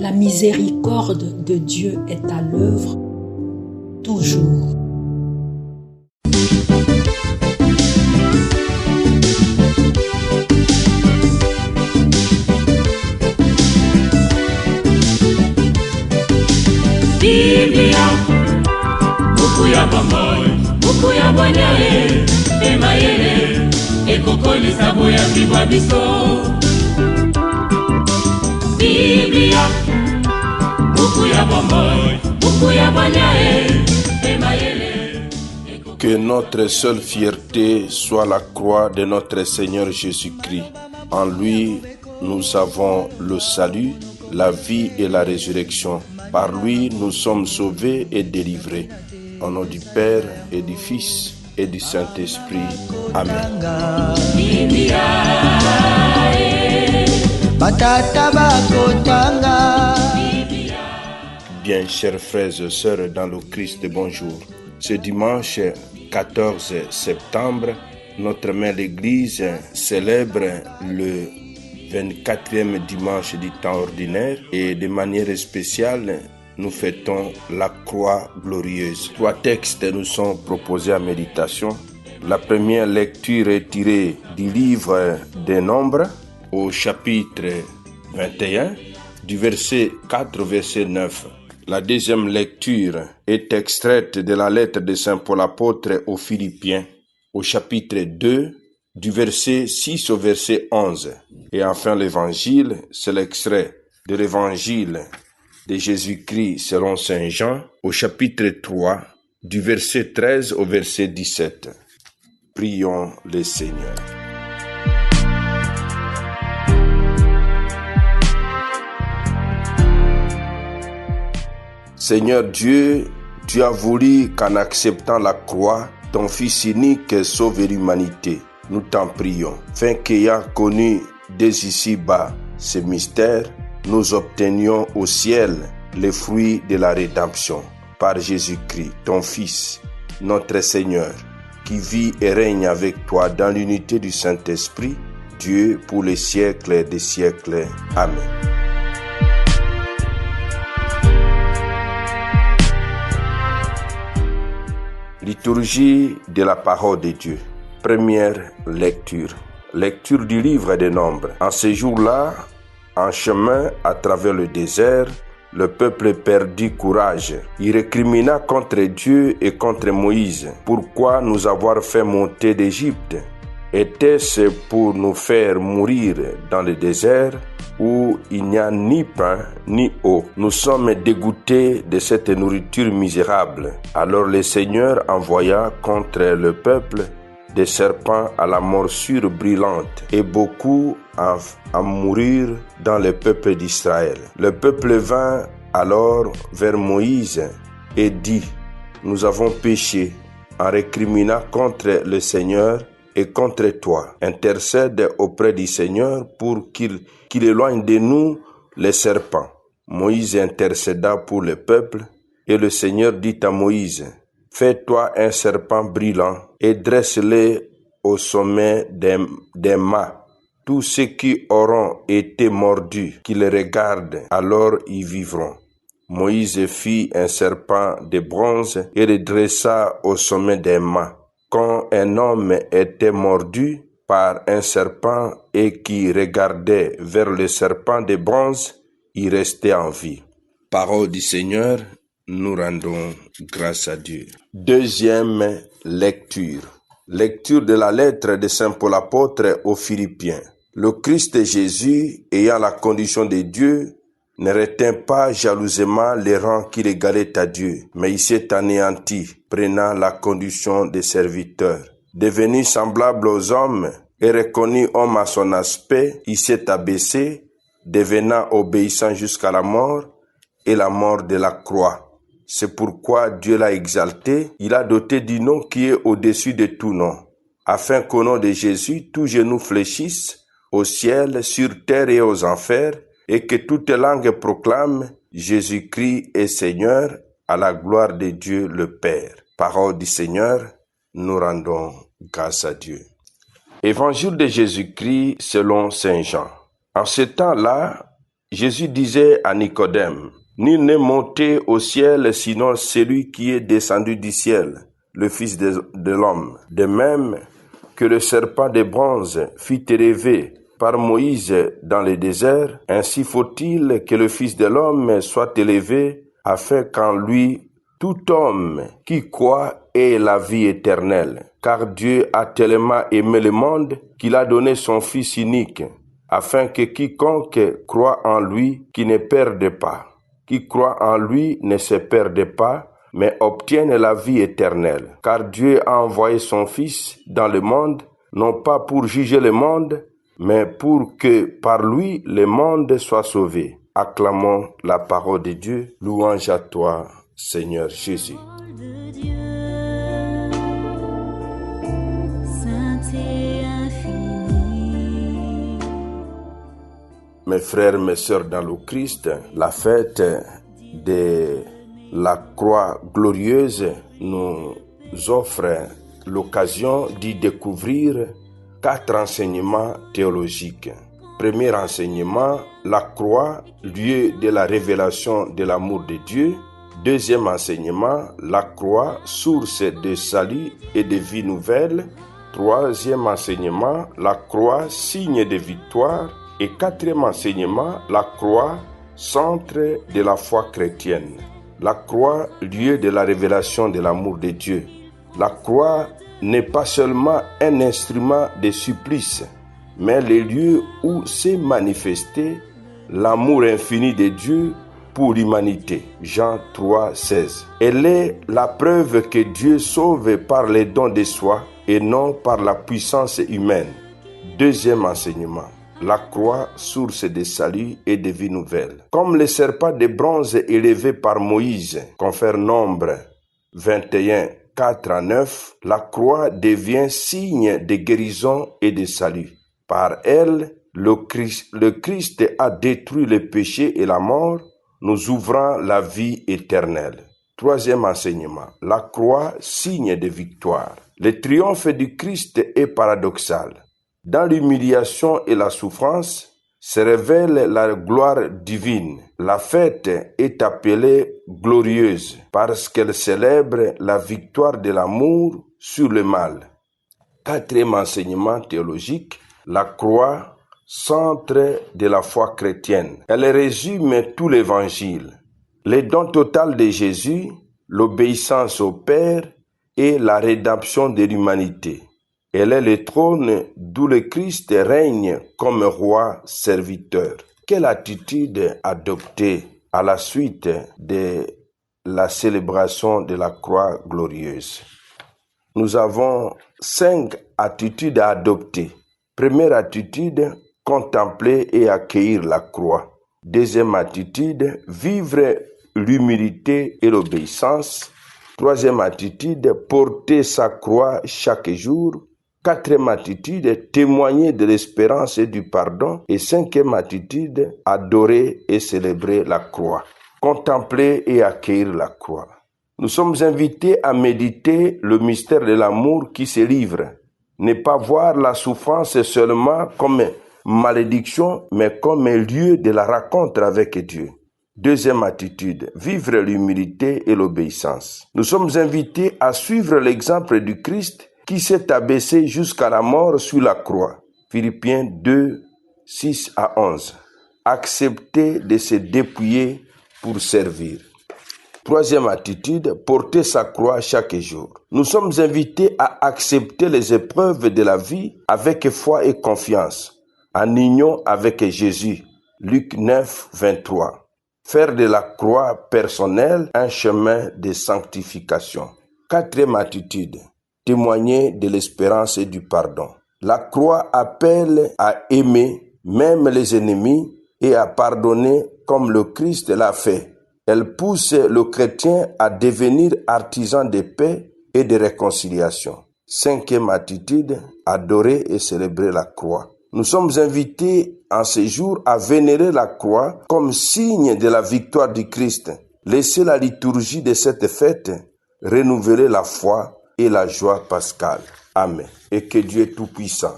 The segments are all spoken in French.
La miséricorde de Dieu est à l'œuvre toujours. Biblia, buku ya bomoi, buku ya bonyae, emayele, ekokolisa boya bibwa biso. Biblia, buku ya bomoi, buku ya bonyae, emayele. Que notre seule fierté soit la croix de notre Seigneur Jésus-Christ. En lui, nous avons le salut, la vie et la résurrection. Par lui, nous sommes sauvés et délivrés. Au nom du Père et du Fils et du Saint-Esprit. Amen. Bien, chers frères et sœurs dans le Christ, bonjour. Ce dimanche 14 septembre, notre mère l'Église célèbre le 24e dimanche du temps ordinaire et de manière spéciale, nous fêtons la croix glorieuse. 3 textes nous sont proposés à méditation. La première lecture est tirée du livre des Nombres au chapitre 21, du verset 4 au verset 9. La deuxième lecture est extraite de la lettre de Saint Paul apôtre aux Philippiens au chapitre 2, du verset 6 au verset 11. Et enfin l'évangile, c'est l'extrait de l'évangile de Jésus-Christ selon Saint Jean au chapitre 3, du verset 13 au verset 17. Prions le Seigneur. Seigneur Dieu, tu as voulu qu'en acceptant la croix, ton Fils unique sauve l'humanité. Nous t'en prions, afin qu'ayant connu dès ici-bas ce mystère, nous obtenions au ciel les fruits de la rédemption. Par Jésus-Christ, ton Fils, notre Seigneur, qui vit et règne avec toi dans l'unité du Saint-Esprit, Dieu pour les siècles des siècles. Amen. Liturgie de la parole de Dieu. Première lecture. Lecture du livre des Nombres. En ce jour-là, en chemin à travers le désert, le peuple perdit courage. Il récrimina contre Dieu et contre Moïse. Pourquoi nous avoir fait monter d'Égypte? Était-ce pour nous faire mourir dans le désert où il n'y a ni pain ni eau? Nous sommes dégoûtés de cette nourriture misérable. Alors le Seigneur envoya contre le peuple des serpents à la morsure brûlante, et beaucoup en moururent dans le peuple d'Israël. Le peuple vint alors vers Moïse et dit: Nous avons péché en récriminant contre le Seigneur et contre toi. Intercède auprès du Seigneur pour qu'il éloigne de nous les serpents. Moïse intercéda pour le peuple, et le Seigneur dit à Moïse: Fais-toi un serpent brûlant et dresse-le au sommet des mâts. Tous ceux qui auront été mordus, qu'ils regardent, alors ils vivront. Moïse fit un serpent de bronze et le dressa au sommet des mâts. Quand un homme était mordu par un serpent et qui regardait vers le serpent de bronze, il restait en vie. Parole du Seigneur, nous rendons grâce à Dieu. Deuxième lecture. Lecture de la lettre de Saint Paul apôtre aux Philippiens. Le Christ Jésus, ayant la condition de Dieu, ne retint pas jalousement les rangs qu'il égalait à Dieu, mais il s'est anéanti, prenant la condition de serviteur. Devenu semblable aux hommes et reconnu homme à son aspect, il s'est abaissé, devenant obéissant jusqu'à la mort et la mort de la croix. C'est pourquoi Dieu l'a exalté, il a doté du nom qui est au-dessus de tout nom, afin qu'au nom de Jésus, tout genou fléchisse au ciel, sur terre et aux enfers, et que toute langue proclame Jésus-Christ est Seigneur, à la gloire de Dieu le Père. Parole du Seigneur, nous rendons grâce à Dieu. Évangile de Jésus-Christ selon Saint Jean. En ce temps-là, Jésus disait à Nicodème, « Nul n'est monté au ciel sinon celui qui est descendu du ciel, le Fils de l'homme. De même que le serpent de bronze fut élevé par Moïse dans le désert, ainsi faut-il que le Fils de l'homme soit élevé, afin qu'en lui tout homme qui croit ait la vie éternelle. Car Dieu a tellement aimé le monde qu'il a donné son Fils unique, afin que quiconque croit en lui, qui ne perde pas, qui croit en lui ne se perde pas, mais obtienne la vie éternelle. Car Dieu a envoyé son Fils dans le monde, non pas pour juger le monde, mais pour que par lui le monde soit sauvé. Acclamons la parole de Dieu. Louange à toi, Seigneur Jésus. Mes frères, mes sœurs dans le Christ, la fête de la croix glorieuse nous offre l'occasion d'y découvrir 4 enseignements théologiques. Premier enseignement, la croix, lieu de la révélation de l'amour de Dieu. Deuxième enseignement, la croix, source de salut et de vie nouvelle. Troisième enseignement, la croix, signe de victoire. Et quatrième enseignement, la croix, centre de la foi chrétienne. La croix, lieu de la révélation de l'amour de Dieu. La croix n'est pas seulement un instrument de supplice, mais le lieu où s'est manifesté l'amour infini de Dieu pour l'humanité. Jean 3, 16. Elle est la preuve que Dieu sauve par les dons de soi et non par la puissance humaine. Deuxième enseignement. La croix, source de salut et de vie nouvelle. Comme le serpent de bronze élevé par Moïse, confère Nombre 21, 4 à 9, la croix devient signe de guérison et de salut. Par elle, le Christ a détruit le péché et la mort, nous ouvrant la vie éternelle. Troisième enseignement, la croix, signe de victoire. Le triomphe du Christ est paradoxal. Dans l'humiliation et la souffrance se révèle la gloire divine. La fête est appelée glorieuse parce qu'elle célèbre la victoire de l'amour sur le mal. Quatrième enseignement théologique, la croix, centre de la foi chrétienne. Elle résume tout l'évangile. Le don total de Jésus, l'obéissance au Père et la rédemption de l'humanité. Elle est le trône d'où le Christ règne comme roi serviteur. Quelle attitude adopter à la suite de la célébration de la croix glorieuse? Nous avons 5 attitudes à adopter. Première attitude, contempler et accueillir la croix. Deuxième attitude, vivre l'humilité et l'obéissance. Troisième attitude, porter sa croix chaque jour. Quatrième attitude, témoigner de l'espérance et du pardon. Et cinquième attitude, adorer et célébrer la croix. Contempler et accueillir la croix. Nous sommes invités à méditer le mystère de l'amour qui se livre. Ne pas voir la souffrance seulement comme malédiction, mais comme un lieu de la rencontre avec Dieu. Deuxième attitude, vivre l'humilité et l'obéissance. Nous sommes invités à suivre l'exemple du Christ qui s'est abaissé jusqu'à la mort sur la croix. Philippiens 2, 6 à 11. Accepter de se dépouiller pour servir. Troisième attitude, porter sa croix chaque jour. Nous sommes invités à accepter les épreuves de la vie avec foi et confiance, en union avec Jésus. Luc 9, 23. Faire de la croix personnelle un chemin de sanctification. Quatrième attitude, témoigner de l'espérance et du pardon. La croix appelle à aimer même les ennemis et à pardonner comme le Christ l'a fait. Elle pousse le chrétien à devenir artisan de paix et de réconciliation. Cinquième attitude, adorer et célébrer la croix. Nous sommes invités en ce jour à vénérer la croix comme signe de la victoire du Christ. Laissez la liturgie de cette fête renouveler la foi et la joie pascale. Amen. Et que Dieu Tout-Puissant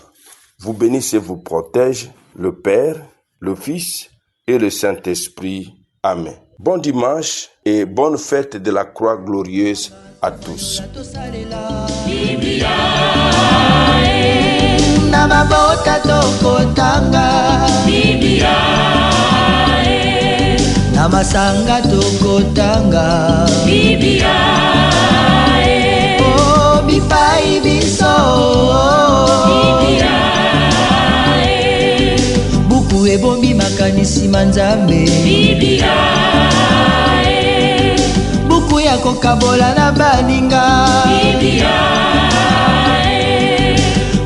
vous bénisse et vous protège, le Père, le Fils et le Saint-Esprit. Amen. Bon dimanche et bonne fête de la croix glorieuse à tous. Namasanga tokotanga oh bipai biso buku ebombi makanisi manzambe buku ya kokabola na baninga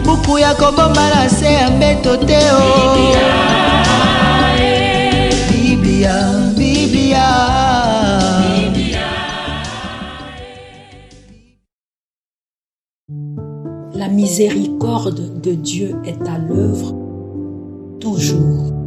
buku ya kobomba na se ya mbeto teo Biblia. La miséricorde de Dieu est à l'œuvre toujours.